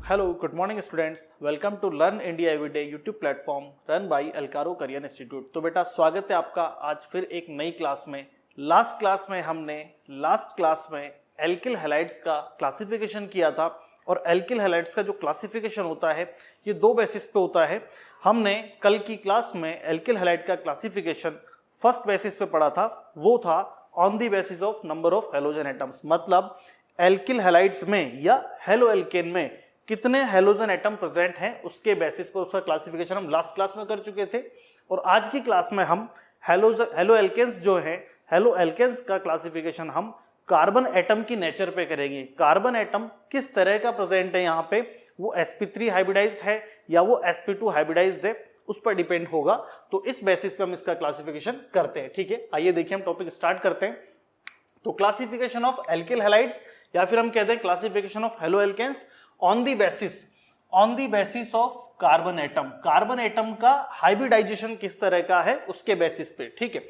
Hello good morning students, welcome to learn India everyday YouTube platform run by अल्कारो career institute. तो बेटा स्वागत है आपका आज फिर एक नई क्लास में। लास्ट क्लास में एल्किल हैलाइड्स का क्लासिफिकेशन किया था और एल्किल हैलाइड्स का जो क्लासिफिकेशन होता है ये दो बेसिस पे होता है। हमने कल की क्लास में एल्किल हैलाइड का क्लासिफिकेशन फर्स्ट बेसिस पे पढ़ा था, वो था on the basis of number of halogen atoms, मतलब एल्किल हैलाइड्स में या हेलो एल्केन में कितने हैलोजन एटम प्रेजेंट हैं उसके बेसिस पर उसका क्लासिफिकेशन हम लास्ट क्लास में कर चुके थे। और आज की क्लास में हम हेलो एल्केन्स जो है, हेलो एल्केन्स का क्लासिफिकेशन हम कार्बन एटम की नेचर पे करेंगे। कार्बन एटम किस तरह का प्रेजेंट है यहाँ पे, वो sp3 हाइब्रिडाइज्ड है या वो sp2 हाइब्रिडाइज्ड है, उस पर डिपेंड होगा। तो इस बेसिस पे हम इसका क्लासिफिकेशन करते हैं। ठीक है, आइए देखिए हम टॉपिक स्टार्ट करते हैं। तो क्लासिफिकेशन ऑफ एल्किल हैलाइड्स या फिर हम कहते हैं classification of halo alkanes on the basis of carbon atom. Carbon atom का हाइब्रिडाइजेशन किस तरह का है उसके बेसिस पे। ठीक है,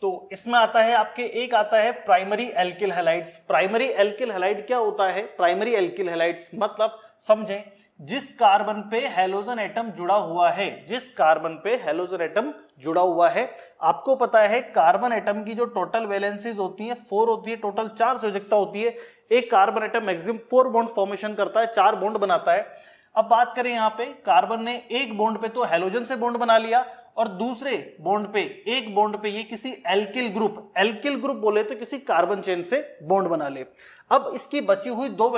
तो इसमें आता है आपके एक आता है primary alkyl halides. Primary alkyl halide क्या होता है? प्राइमरी एल्किल हैलाइड्स मतलब समझें जिस कार्बन पे हैलोजन एटम जुड़ा हुआ है, जिस कार्बन पे हैलोजन एटम जुड़ा हुआ है। आपको पता है कार्बन एटम की जो टोटल वैलेंसीज होती है 4 होती है, टोटल 4 संयोजकता होती है। एक carbon atom maximum 4 bonds formation करता है, 4 बॉन्ड बनाता है। अब बात करें यहाँ पे कार्बन ने एक बॉन्ड पे तो हैलोजन से बॉन्ड बना लिया और दूसरे बॉन्ड पे एक बॉन्ड पे ये किसी एल्किल ग्रुप बोले तो किसी कार्बन चेन से बॉन्ड बना ले। अब इसकी बची हुई दो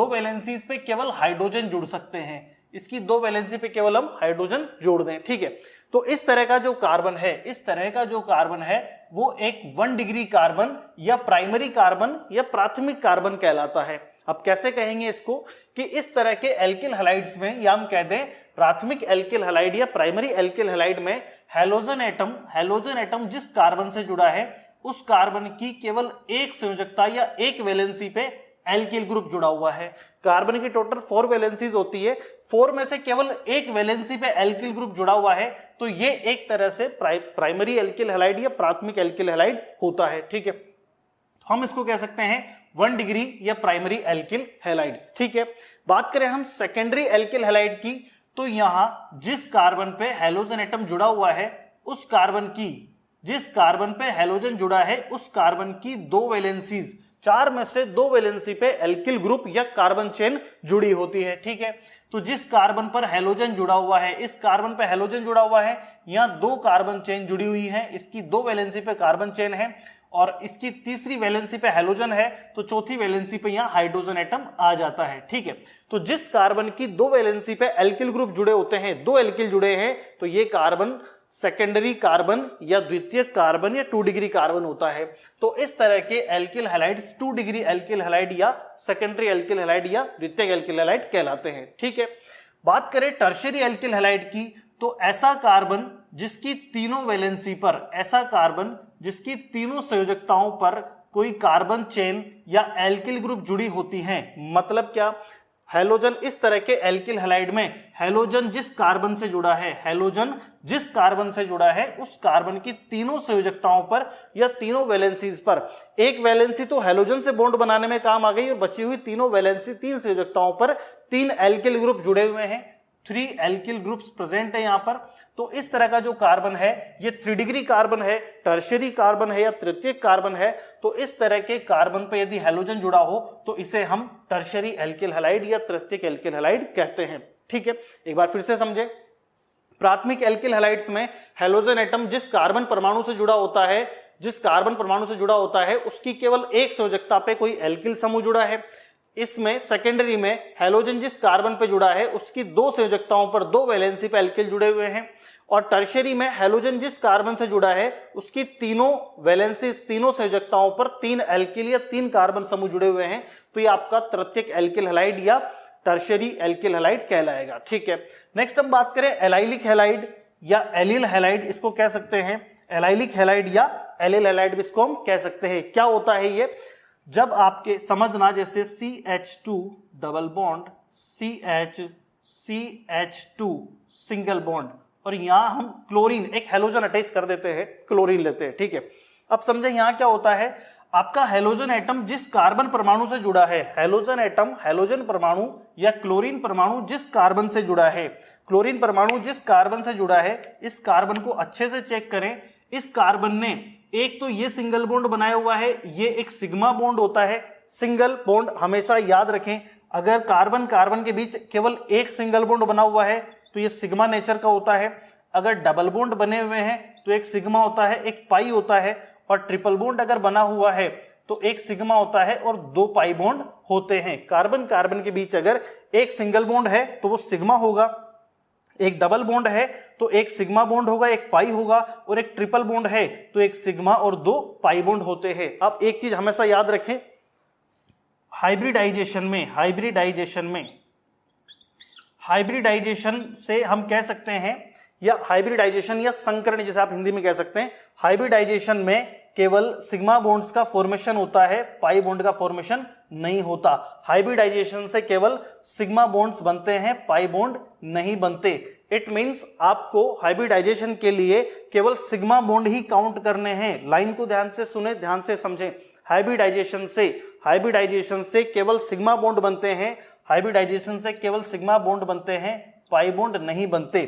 वैलेंसीज पे केवल हाइड्रोजन जुड़ सकते हैं। इसकी दो वैलेंसी पे केवल हम हाइड्रोजन जोड़ दें। ठीक है, तो इस तरह का जो कार्बन है वो एक 1 डिग्री कार्बन या प्राइमरी कार्बन या प्राथमिक कार्बन कहलाता है। अब कैसे कहेंगे इसको कि इस तरह के एल्किल हैलाइड्स में, या हम कह दें प्राथमिक एल्किल हैलाइड या प्राइमरी एल्किल हैलाइड में हैलोजन एटम जिस कार्बन से जुड़ा है उस कार्बन की केवल एक संयोजकता या एक वैलेंसी पे एल्किल ग्रुप जुड़ा हुआ है। कार्बन की टोटल 4 वैलेंसीज होती है, 4 में से केवल एक वैलेंसी पे एल्किल ग्रुप जुड़ा हुआ है, तो ये एक तरह से प्राइमरी एल्किल हैलाइड या प्राथमिक एल्किल हैलाइड होता है। ठीक है, हम इसको कह सकते हैं 1 डिग्री या प्राइमरी एल्किल हैलाइड्स। ठीक है, बात करें हम सेकेंडरी एल्किल हैलाइड की, तो यहां जिस कार्बन पे हैलोजन एटम जुड़ा हुआ है उस कार्बन की, जिस कार्बन पे हैलोजन जुड़ा है उस कार्बन की दो वैलेंसीज, 4 में से 2 वैलेंसी पे एल्किल ग्रुप या कार्बन चेन जुड़ी होती है। ठीक है, तो जिस कार्बन पर हैलोजन जुड़ा हुआ है, इस कार्बन पे हैलोजन जुड़ा हुआ है, यहाँ 2 कार्बन चेन जुड़ी हुई है, इसकी 2 वैलेंसी पे कार्बन चेन है और इसकी तीसरी वैलेंसी पे हैलोजन है, तो चौथी वैलेंसी पे यहाँ हाइड्रोजन एटम आ जाता है। ठीक है, तो जिस कार्बन की 2 वैलेंसी पे एल्किल ग्रुप जुड़े होते हैं, 2 एल्किल जुड़े हैं, तो ये कार्बन सेकेंडरी कार्बन या द्वितीयक कार्बन या 2 डिग्री कार्बन होता है। तो इस तरह के alkyl halides 2 degree alkyl halide या सेकेंडरी एल्किल हैलाइड या द्वितीयक एल्किल हैलाइड कहलाते हैं। ठीक है, बात करें टर्शियरी एल्किल हैलाइड की, तो ऐसा कार्बन जिसकी तीनों वैलेंसी पर, ऐसा कार्बन जिसकी तीनों संयोजकताओं पर कोई कार्बन चेन या एल्किल ग्रुप जुड़ी होती है। मतलब क्या? हैलोजन इस तरह के एल्किल हैलाइड में हैलोजन जिस कार्बन से जुड़ा है उस कार्बन की तीनों संयोजकताओं पर या तीनों वैलेंसीज पर, एक वैलेंसी तो हैलोजन से बॉन्ड बनाने में काम आ गई और बची हुई तीनों वैलेंसी, 3 संयोजकताओं पर 3 एल्किल ग्रुप जुड़े हुए हैं, 3 एल्किल ग्रुप्स प्रेजेंट है यहाँ पर। तो इस तरह का जो कार्बन है ये 3 डिग्री कार्बन है, टर्शियरी कार्बन है या तृतीयक कार्बन है। तो इस तरह के कार्बन पे यदि हैलोजन जुड़ा हो तो इसे हम टर्शियरी एल्किल हैलाइड या तृतीयक एल्किल हैलाइड कहते हैं। ठीक है, एक बार फिर से समझे। प्राथमिक एल्किल हैलाइड्स में हैलोजन एटम जिस कार्बन परमाणु से जुड़ा होता है उसकी केवल एक संयोजकता पे कोई एल्किल समूह जुड़ा है। इसमें सेकेंडरी में हैलोजन जिस कार्बन पे जुड़ा है उसकी 2 संयोजकताओं पर 2 वैलेंसी पे एल्किल जुड़े हुए हैं। और टर्शियरी में हैलोजन जिस कार्बन से जुड़ा है उसकी तीनों वैलेंसीज, तीनों संयोजकताओं पर 3 एल्किल या 3 कार्बन समूह जुड़े हुए हैं। तो ये आपका तृतीयक एल्किल हैलाइड या टर्शियरी एल्किल हैलाइड कहलाएगा। ठीक है, नेक्स्ट हम बात करें एलाइलिक हैलाइड या एलिल हैलाइड, इसको कह सकते हैं एलाइलिक हैलाइड या एलिल हैलाइड, इसको हम कह सकते हैं। क्या होता है ये? जब आपके समझना जैसे CH2 double bond, CH2 single bond और यहां हम क्लोरीन, एक हैलोजन अटैच कर देते हैं, क्लोरीन लेते हैं। ठीक है, अब समझे यहां क्या होता है, आपका हेलोजन एटम जिस कार्बन परमाणु से जुड़ा है, हेलोजन एटम, हेलोजन परमाणु या क्लोरीन परमाणु जिस कार्बन से जुड़ा है, क्लोरीन परमाणु जिस कार्बन से जुड़ा है, इस कार्बन को अच्छे से चेक करें। इस कार्बन ने एक तो ये सिंगल बॉन्ड बनाया हुआ है, ये एक सिग्मा बॉन्ड होता है। सिंगल बॉन्ड हमेशा याद रखें, अगर कार्बन कार्बन के बीच केवल एक सिंगल बॉन्ड बना हुआ है तो ये सिग्मा नेचर का होता है। अगर डबल बॉन्ड बने हुए हैं तो एक सिग्मा होता है, एक पाई होता है। और ट्रिपल बॉन्ड अगर बना हुआ है तो एक सिग्मा होता है और 2 पाई बॉन्ड होते हैं। कार्बन कार्बन के बीच अगर एक सिंगल बॉन्ड है तो वो सिग्मा होगा, एक डबल बॉन्ड है तो एक सिग्मा बॉन्ड होगा, एक पाई होगा, और एक ट्रिपल बॉन्ड है तो एक सिग्मा और 2 पाई बॉन्ड होते हैं। अब एक चीज हमेशा याद रखें, हाइब्रिडाइजेशन से हम कह सकते हैं, या हाइब्रिडाइजेशन या संकरण जिसे आप हिंदी में कह सकते हैं, हाइब्रिडाइजेशन में केवल सिग्मा बॉन्ड्स का फॉर्मेशन होता है, पाई बॉन्ड का फॉर्मेशन नहीं होता। हाइब्रिडाइजेशन से केवल सिग्मा बॉन्ड्स बनते हैं, पाई बॉन्ड नहीं बनते। इट मींस आपको हाइब्रिडाइजेशन के लिए केवल सिग्मा बॉन्ड ही काउंट करने हैं। लाइन को ध्यान से सुने, ध्यान से समझें। हाइब्रिडाइजेशन से केवल सिग्मा बॉन्ड बनते हैं, हाइब्रिडाइजेशन से केवल सिग्मा बॉन्ड बनते हैं, पाई बॉन्ड नहीं बनते।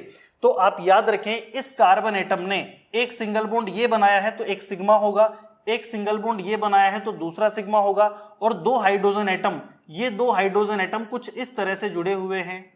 तो आप याद रखें, इस कार्बन एटम ने एक सिंगल बॉन्ड ये बनाया है तो एक सिग्मा होगा, एक सिंगल बॉन्ड ये बनाया है तो दूसरा सिग्मा होगा, और 2 हाइड्रोजन एटम, ये 2 हाइड्रोजन एटम कुछ इस तरह से जुड़े हुए हैं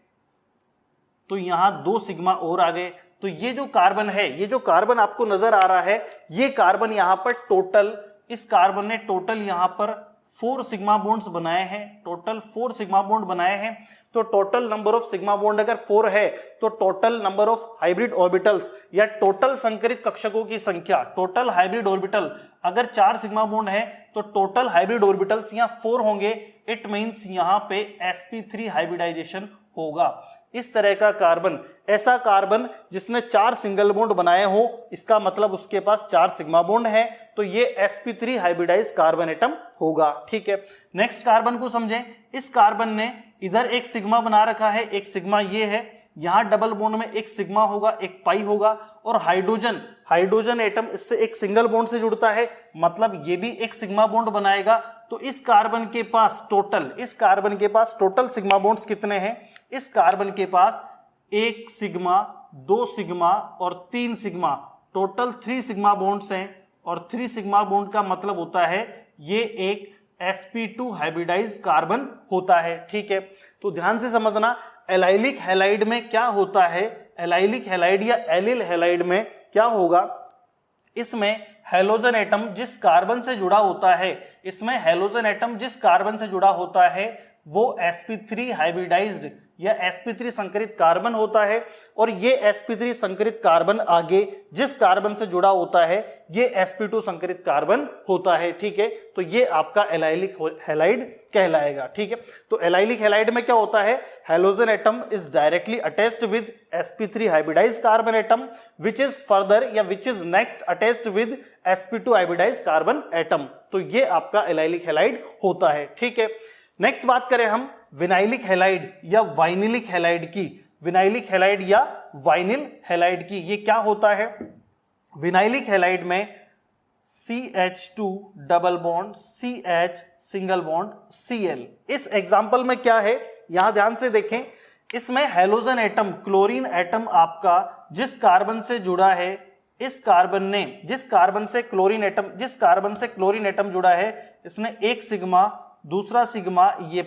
तो यहां 2 सिग्मा और आ गए। तो ये जो कार्बन है, ये जो कार्बन आपको नजर आ रहा है, ये कार्बन यहां पर टोटल, इस कार्बन ने टोटल यहां पर 4 सिग्मा बॉन्ड्स बनाए हैं, टोटल 4 सिग्मा बॉन्ड बनाए हैं। तो total number of sigma bond अगर 4 है तो total number of hybrid orbitals या टोटल संकरित कक्षकों की संख्या, टोटल हाइब्रिड ऑर्बिटल अगर 4 सिग्मा बॉन्ड है तो टोटल हाइब्रिड ऑर्बिटल्स यहां 4 होंगे। इट मींस यहां पे sp3 हाइब्रिडाइजेशन होगा। इस तरह का कार्बन, ऐसा कार्बन जिसने 4 सिंगल बॉन्ड बनाए हो, इसका मतलब उसके पास 4 सिग्मा बॉन्ड है, तो ये sp3 हाइब्रिडाइज कार्बन एटम होगा। ठीक है, नेक्स्ट कार्बन को समझें। इस कार्बन ने इधर एक सिग्मा बना रखा है, एक सिग्मा ये है, यहां डबल बॉन्ड में एक सिग्मा होगा, एक पाई होगा, और हाइड्रोजन एटम इससे एक सिंगल बॉन्ड से जुड़ता है, मतलब ये भी एक सिग्मा बॉन्ड बनाएगा। तो इस कार्बन के पास टोटल सिग्मा बॉन्ड्स कितने हैं? इस कार्बन के पास 1 सिग्मा, 2 सिग्मा और 3 सिग्मा, टोटल 3 सिग्मा बॉन्ड्स हैं। और 3 सिग्मा बॉन्ड का मतलब होता है ये एक sp2 हाइब्रिडाइज कार्बन होता है। ठीक है, तो ध्यान से समझना, एलाइलिक हैलाइड में क्या होता है, एलाइलिक हैलाइड या एलिल हैलाइड में क्या होगा, इसमें हेलोजन एटम जिस कार्बन से जुड़ा होता है, इसमें हेलोजन एटम जिस कार्बन से जुड़ा होता है वो sp3 हाइब्रिडाइज्ड या sp3 संकरित कार्बन होता है, और ये sp3 संकरित कार्बन आगे जिस कार्बन से जुड़ा होता है ये sp2 संकरित कार्बन होता है। ठीक है, तो ये आपका एलाइलिक हैलाइड कहलाएगा। ठीक है, तो एलाइलिक हैलाइड में क्या होता है, halogen atom is directly attached with sp3 hybridize carbon atom which is further या which is next attached with sp2 hybridise carbon atom. तो ये आपका एलाइलिक हैलाइड होता है। ठीक है, नेक्स्ट बात करें हम विनाइलिक हैलाइड या वाइनिलिक हैलाइड की। विनाइलिक हैलाइड या वाइनिल हैलाइड की, ये क्या होता है? विनाइलिक हैलाइड में CH2 double bond CH single bond Cl। इस एग्जांपल में क्या है, यहां ध्यान से देखें, इसमें हेलोजन एटम, क्लोरीन एटम आपका जिस कार्बन से जुड़ा है, इस कार्बन ने जिस कार्बन से क्लोरीन एटम जुड़ा है, इसने एक सिग्मा, दूसरा सिग्मा, ये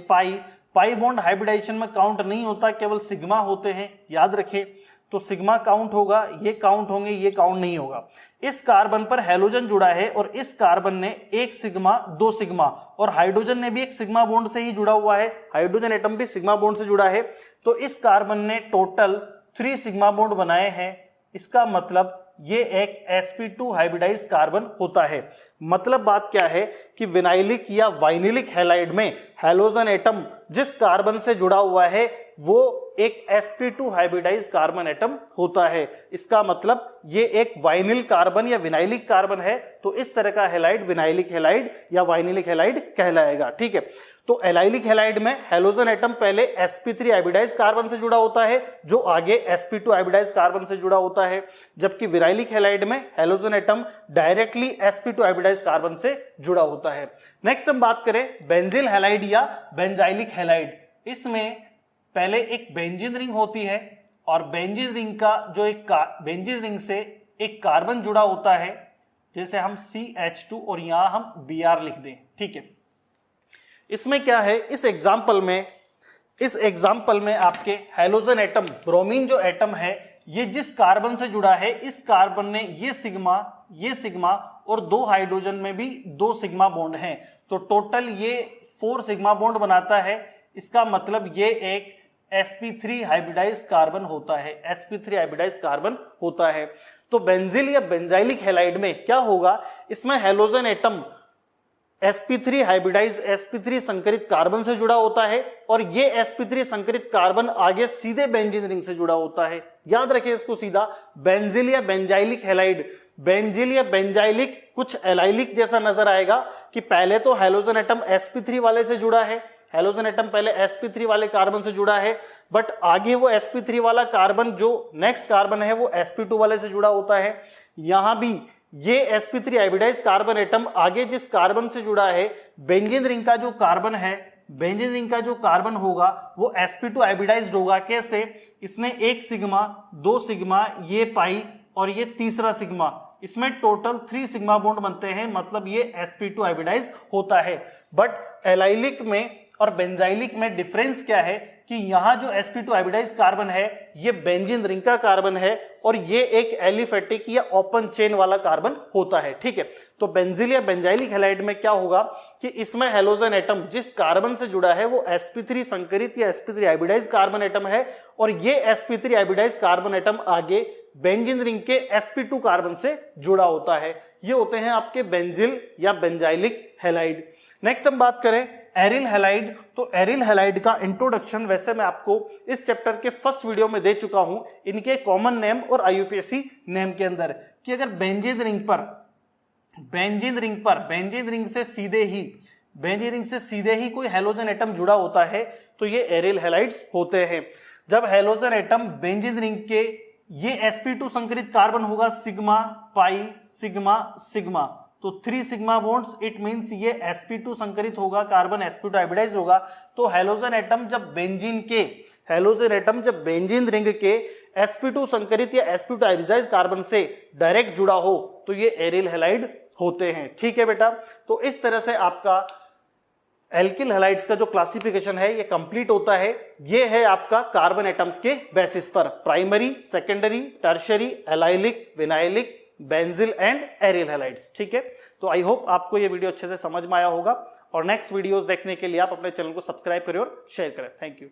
पाई बॉन्ड हाइब्रिडाइजेशन में काउंट नहीं होता, केवल सिग्मा होते हैं, याद रखें। तो सिग्मा काउंट होगा, ये काउंट होंगे, ये काउंट नहीं होगा। इस कार्बन पर हेलोजन जुड़ा है और इस कार्बन ने एक सिग्मा, 2 सिग्मा, और हाइड्रोजन ने भी एक सिग्मा बॉन्ड से ही जुड़ा हुआ है, हाइड्रोजन एटम भी सिग्मा बॉन्ड से जुड़ा है। तो इस कार्बन ने टोटल 3 सिग्मा बॉन्ड बनाए हैं। इसका मतलब ये एक sp2 हाइब्रिडाइज कार्बन होता है। मतलब बात क्या है कि विनाइलिक या वाइनिलिक हैलाइड में हेलोजन एटम जिस कार्बन से जुड़ा हुआ है वो एक sp2 हाइब्रिडाइज कार्बन एटम होता है। इसका मतलब ये एक वाइनिल कार्बन या विनाइलिक कार्बन है, तो इस तरह का हैलाइड विनाइलिक हैलाइड या वाइनिलिक हैलाइड कहलाएगा। ठीक है, तो एलाइलिक हैलाइड में हैलोजन एटम पहले sp3 हाइब्रिडाइज कार्बन से जुड़ा होता है, जो आगे sp2 हाइब्रिडाइज कार्बन से जुड़ा होता है, जबकि विनाइलिक हैलाइड में halogen atom directly sp2 hybridise carbon से जुड़ा होता है। नेक्स्ट हम बात करें बेंजिल हैलाइड या बेंजाइलिक हैलाइड। इसमें पहले एक बेंजीन रिंग होती है और बेंजीन रिंग का जो एक बेंजीन रिंग से एक कार्बन जुड़ा होता है, जैसे हम CH2 और यहां हम Br लिख दें। ठीक है, इसमें क्या है, इस एग्जाम्पल में आपके हैलोजन एटम, ब्रोमीन जो एटम है, ये जिस कार्बन से जुड़ा है, इस कार्बन ने ये सिग्मा और 2 हाइड्रोजन में भी 2 सिग्मा बॉन्ड हैं, तो टोटल ये 4 सिग्मा बॉन्ड बनाता है। इसका मतलब ये एक sp3 हाइब्रिडाइज कार्बन होता है, sp3 हाइब्रिडाइज कार्बन होता है। तो बेंजिल या बेंजाइलिक हैलाइड में क्या होगा, इसमें halogen atom sp3 hybridise sp3 संकरित कार्बन से जुड़ा होता है और ये sp3 संकरित कार्बन आगे सीधे बेंजीन रिंग से जुड़ा होता है। याद रखिए इसको सीधा, बेंजिल या बेंजाइलिक हैलाइड। बेंजिल या बेंजाइलिक कुछ एलाइलिक जैसा नजर आएगा कि पहले तो हैलोजन एटम sp3 वाले से जुड़ा है, हैलोजन एटम पहले sp3 वाले कार्बन से जुड़ा है, बट आगे वो sp3 वाला कार्बन जो नेक्स्ट कार्बन है वो sp2 वाले से जुड़ा होता है। यहां भी ये sp3 हाइब्रिडाइज कार्बन एटम आगे जिस कार्बन से जुड़ा है, बेंजीन रिंग का जो कार्बन है, बेंजीन रिंग का जो कार्बन होगा वो sp2 हाइब्रिडाइज्ड होगा। कैसे, इसने 1 सिग्मा, 2 सिग्मा, ये पाई और ये तीसरा सिग्मा, इसमें टोटल 3 सिग्मा बॉन्ड बनते हैं, मतलब ये sp2 हाइब्रिडाइज होता है। बट एलाइलिक में और बेंजाइलिक में डिफरेंस क्या है कि यहां जो sp2 हाइब्रिडाइज कार्बन है ये बेंजीन रिंग का कार्बन है और ये एक एलिफेटिक या ओपन चेन वाला कार्बन होता है। ठीक है, तो बेंजिल या बेंजाइलिक हैलाइड में क्या होगा कि इसमें हैलोजन एटम जिस कार्बन से जुड़ा है वो sp3 संकरित या sp3 हाइब्रिडाइज कार्बन एटम है और ये sp3 हाइब्रिडाइज कार्बन एटम आगे बेंजीन रिंग के sp2 कार्बन से जुड़ा होता है। ये होते हैं आपके बेंजिल या बेंजाइलिक हैलाइड। नेक्स्ट हम बात करें एरिल हैलाइड। तो एरिल हैलाइड का इंट्रोडक्शन वैसे मैं आपको इस चैप्टर के फर्स्ट वीडियो में दे चुका हूं, इनके कॉमन नेम और IUPAC नेम के अंदर, कि अगर बेंजीन रिंग से सीधे ही कोई हैलोजन एटम जुड़ा होता है तो ये एरिल हैलाइड्स होते हैं। जब हैलोजन एटम बेंजीन रिंग के ये sp2 संकरित कार्बन होगा, सिग्मा पाई सिग्मा सिग्मा, तो 3 सिग्मा बॉन्ड्स, इट मींस ये sp2 संकरित होगा, कार्बन sp2 हाइब्रिडाइज होगा। तो हैलोजन एटम जब बेंजीन रिंग के sp2 संकरित या sp2 हाइब्रिडाइज कार्बन से डायरेक्ट जुड़ा हो तो ये एरिल हैलाइड होते हैं। ठीक है बेटा, तो इस तरह से आपका एल्किल हैलाइड्स का जो क्लासिफिकेशन है ये कंप्लीट होता है। ये है आपका कार्बन एटम्स के बेसिस पर, primary, secondary, tertiary, allylic, vinylic, benzyl and aryl halides. ठीक है, तो आई होप आपको ये वीडियो अच्छे से समझ में आया होगा और नेक्स्ट वीडियोस देखने के लिए आप अपने चैनल को सब्सक्राइब करें और शेयर करें। Thank you.